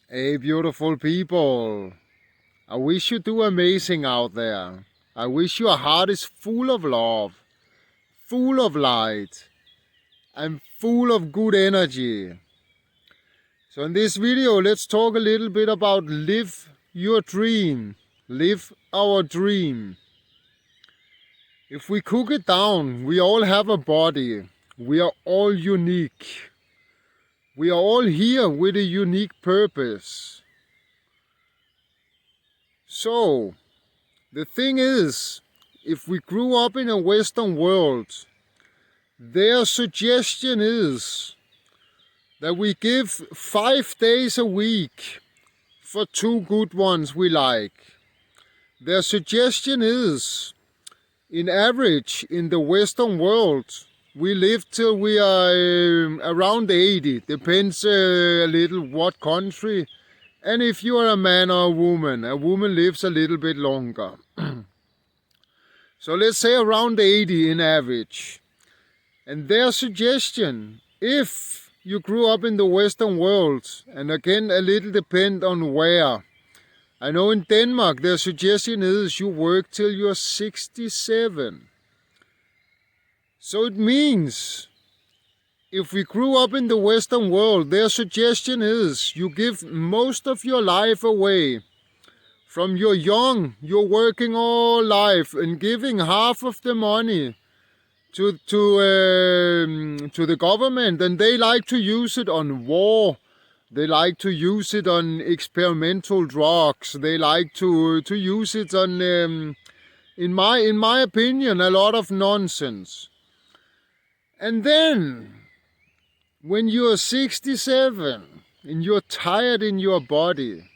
Hey, beautiful people. I wish you do amazing out there. I wish your heart is full of love, full of light, and full of good energy. So in this video, let's talk a little bit about live your dream. Live our dream. If we cook it down, we all have a body. We are all unique. We are all here with a unique purpose. So, the thing is, if we grew up in a Western world, their suggestion is that we give 5 days a week for 2 good ones we like. Their suggestion is, in average, in the Western world, we live till we are around 80. Depends a little what country. And if you are a man or a woman lives a little bit longer. So let's say around 80 in average. And their suggestion, if you grew up in the Western world, and again a little depend on where. I know in Denmark their suggestion is you work till you're 67. So it means if we grew up in the Western world, their suggestion is you give most of your life away. From you're young, you're working all life and giving half of the money to the government, and they like to use it on war. They like to use it on experimental drugs. They like to use it on, in my opinion, a lot of nonsense. And then, when you're 67 and you're tired in your body,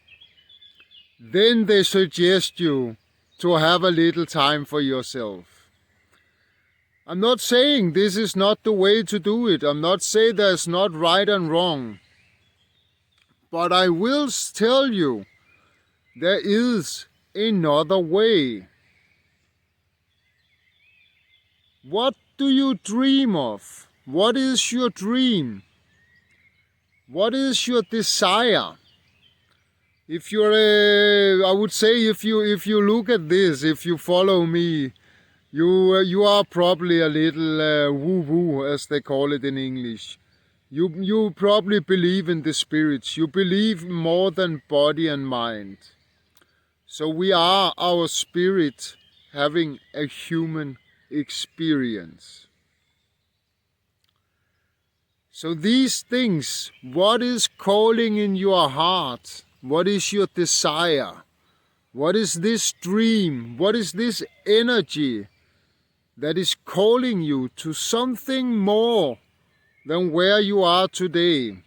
then they suggest you to have a little time for yourself. I'm not saying this is not the way to do it. I'm not saying there's not right and wrong. But I will tell you, there is another way. What do you dream of? What is your dream? What is your desire? If you're, I would say, if you look at this, if you follow me, you are probably a little woo-woo, as they call it in English. You probably believe in the spirits. You believe more than body and mind. So we are our spirit having a human experience. So these things, what is calling in your heart? What is your desire? What is this dream? What is this energy that is calling you to something more than where you are today?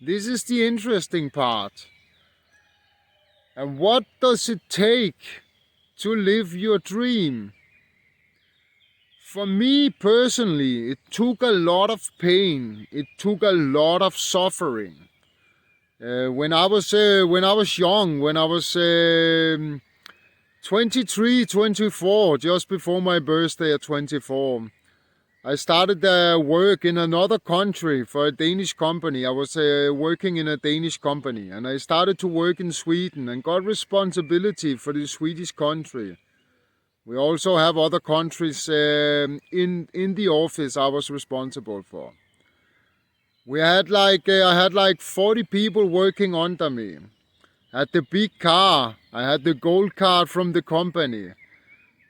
This is the interesting part. And what does it take to live your dream? For me personally, it took a lot of pain. It took a lot of suffering. When I was young, when I was 23, 24, just before my birthday at 24, I started work in another country for a Danish company. I was working in a Danish company, and I started to work in Sweden and got responsibility for the Swedish country. We also have other countries in the office I was responsible for. We had I had like 40 people working under me. I had the big car. I had the gold card from the company.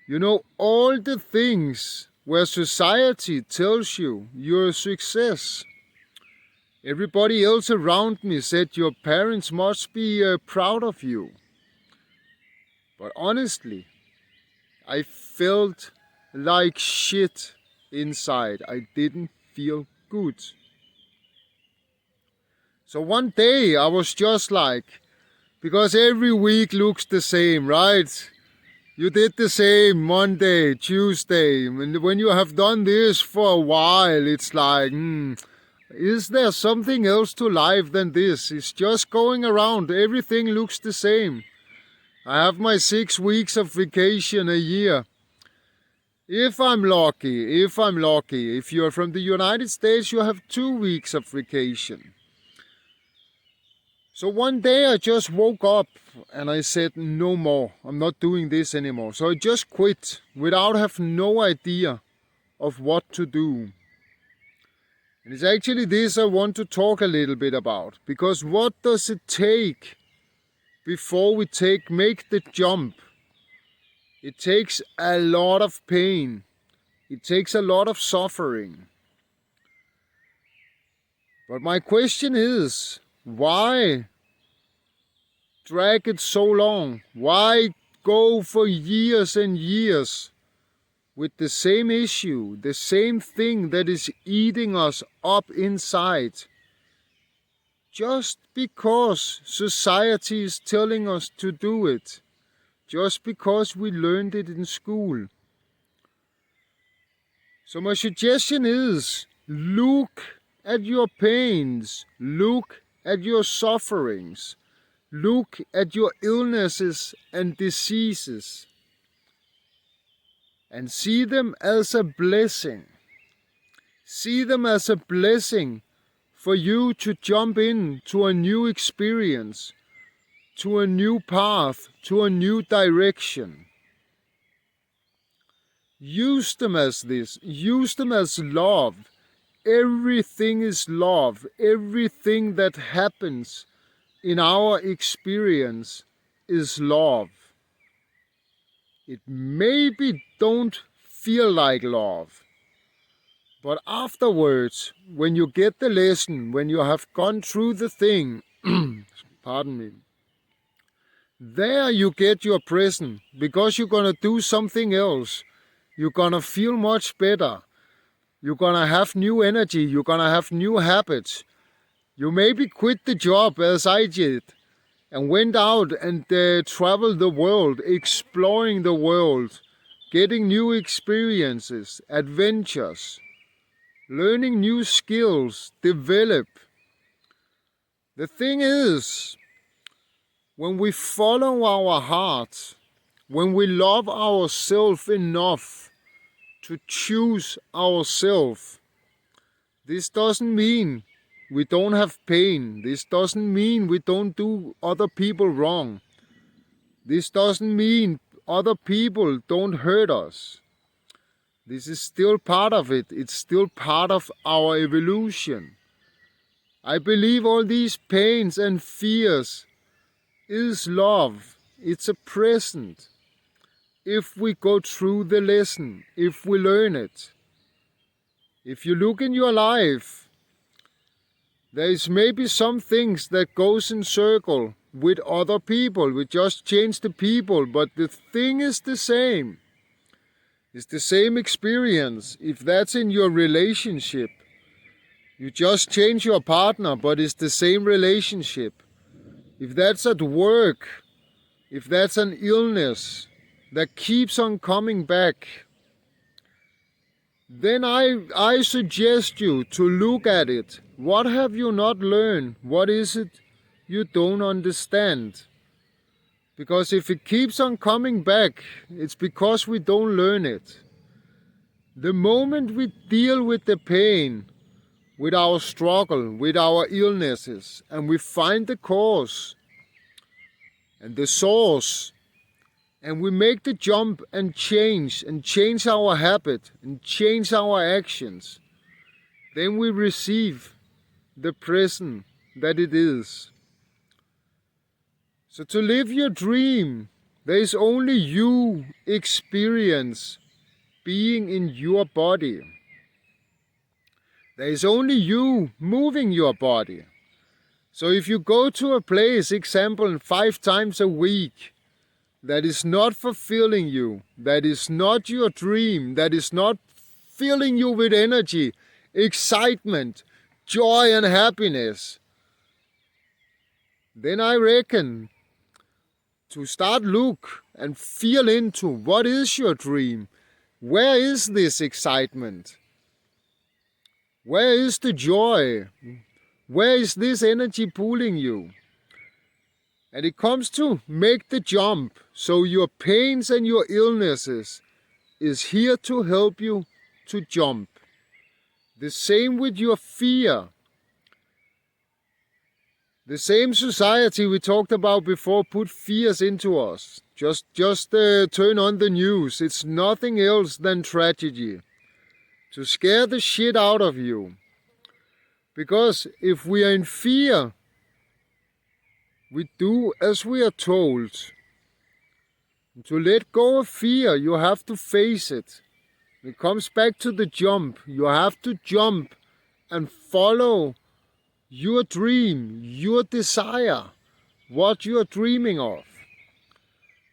You know, all the things where society tells you you're a success. Everybody else around me said your parents must be proud of you. But honestly, I felt like shit inside. I didn't feel good. So one day I was just like, because every week looks the same, right? You did the same Monday, Tuesday, and when you have done this for a while, it's like, is there something else to life than this? It's just going around, everything looks the same. I have my 6 weeks of vacation a year. If I'm lucky, if you're from the United States, you have 2 weeks of vacation. So one day I just woke up and I said, no more, I'm not doing this anymore. So I just quit without having no idea of what to do. And it's actually this I want to talk a little bit about, because what does it take before we make the jump? It takes a lot of pain. It takes a lot of suffering. But my question is, why drag it so long? Why go for years and years with the same issue, the same thing that is eating us up inside? Just because society is telling us to do it. Just because we learned it in school. So my suggestion is, look at your pains, look at your sufferings, look at your illnesses and diseases, and see them as a blessing. See them as a blessing for you to jump into a new experience, to a new path, to a new direction. Use them as this. Use them as love. Everything is love. Everything that happens in our experience is love. It maybe don't feel like love, but afterwards, when you get the lesson, when you have gone through the thing, pardon me, there you get your present, because you're gonna do something else. You're gonna feel much better. You're gonna have new energy. You're gonna have new habits. You maybe quit the job as I did and went out and traveled the world, exploring the world, getting new experiences, adventures, learning new skills, develop. The thing is, when we follow our heart, when we love ourselves enough to choose ourselves, this doesn't mean we don't have pain. This doesn't mean we don't do other people wrong. This doesn't mean other people don't hurt us. This is still part of it. It's still part of our evolution. I believe all these pains and fears is love. It's a present. If we go through the lesson, if we learn it. If you look in your life, there is maybe some things that goes in circle with other people. We just change the people, but the thing is the same. It's the same experience. If that's in your relationship, you just change your partner, but it's the same relationship. If that's at work, if that's an illness that keeps on coming back, then I suggest you to look at it. What have you not learned? What is it you don't understand? Because if it keeps on coming back, it's because we don't learn it. The moment we deal with the pain, with our struggle, with our illnesses, and we find the cause and the source, and we make the jump and change our habit and change our actions, then we receive the present that it is. So to live your dream, there is only you experience being in your body. There is only you moving your body. So if you go to a place, example, 5 times a week, that is not fulfilling you, that is not your dream, that is not filling you with energy, excitement, joy and happiness, then I reckon to start look and feel into what is your dream. Where is this excitement? Where is the joy? Where is this energy pulling you? And it comes to make the jump. So your pains and your illnesses is here to help you to jump. The same with your fear. The same society we talked about before put fears into us. Just turn on the news. It's nothing else than tragedy. To scare the shit out of you. Because if we are in fear, we do as we are told. And to let go of fear, you have to face it. It comes back to the jump. You have to jump and follow your dream, your desire, what you are dreaming of.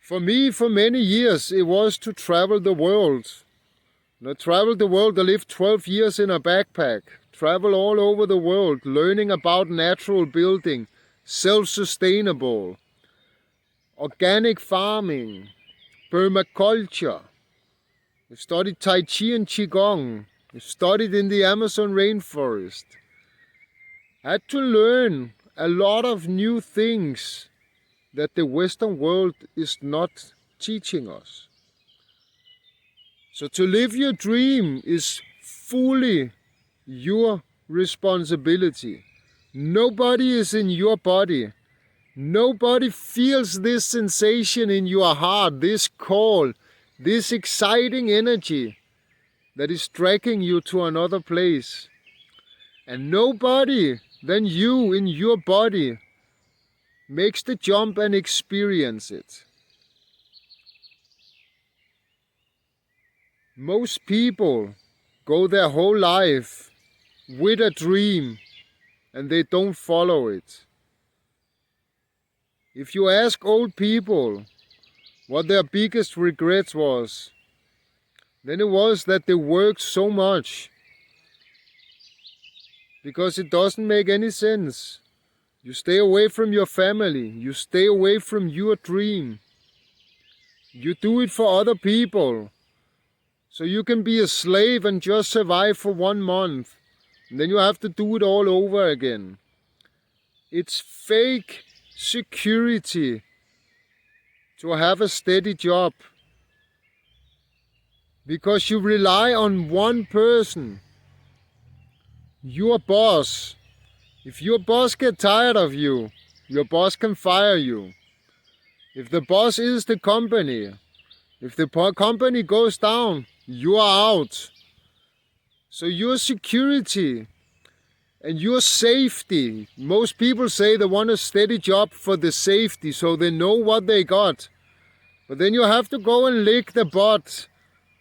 For me, for many years, it was to travel the world. And I traveled the world. I lived 12 years in a backpack. Travel all over the world, learning about natural building, self-sustainable, organic farming, permaculture. I studied Tai Chi and Qigong. I studied in the Amazon rainforest. I had to learn a lot of new things that the Western world is not teaching us. So to live your dream is fully your responsibility. Nobody is in your body. Nobody feels this sensation in your heart, this call, this exciting energy that is dragging you to another place. And nobody than you in your body makes the jump and experience it. Most people go their whole life with a dream and they don't follow it. If you ask old people what their biggest regrets was, then it was that they worked so much because it doesn't make any sense. You stay away from your family, you stay away from your dream. You do it for other people, so you can be a slave and just survive for 1 month. And then you have to do it all over again. It's fake security to have a steady job. Because you rely on one person, your boss. If your boss gets tired of you, your boss can fire you. If the boss is the company, if the company goes down, you are out. So your security and your safety, most people say they want a steady job for the safety so they know what they got. But then you have to go and lick the butt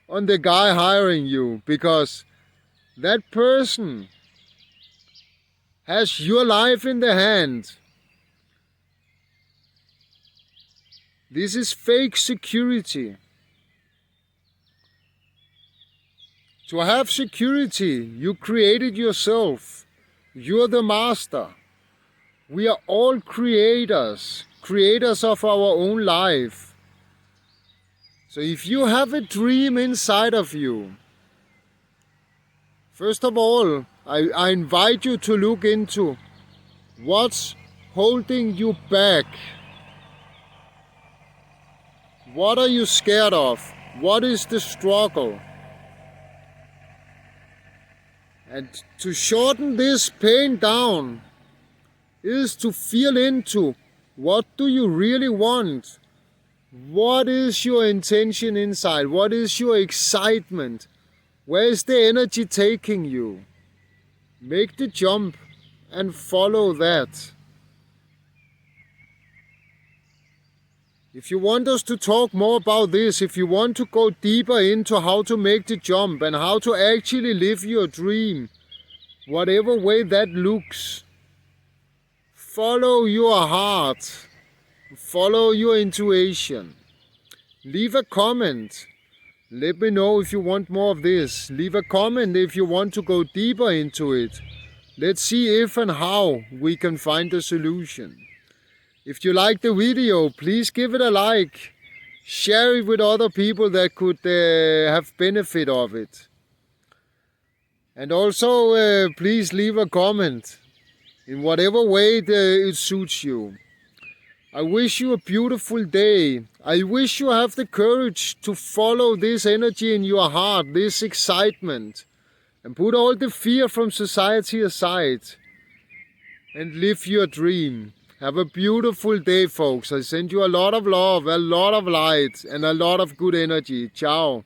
on the guy hiring you, because that person has your life in the hand. This is fake security. To have security, you created yourself. You're the master. We are all creators, creators of our own life. So if you have a dream inside of you, first of all, I invite you to look into what's holding you back. What are you scared of? What is the struggle? And to shorten this pain down is to feel into what do you really want? What is your intention inside? What is your excitement? Where is the energy taking you? Make the jump and follow that. If you want us to talk more about this, if you want to go deeper into how to make the jump and how to actually live your dream, whatever way that looks, follow your heart, follow your intuition. Leave a comment. Let me know if you want more of this. Leave a comment if you want to go deeper into it. Let's see if and how we can find a solution. If you like the video, please give it a like. Share it with other people that could have benefit of it. And also, please leave a comment in whatever way it suits you. I wish you a beautiful day. I wish you have the courage to follow this energy in your heart, this excitement, and put all the fear from society aside. and live your dream. Have a beautiful day, folks. I send you a lot of love, a lot of light, and a lot of good energy. Ciao.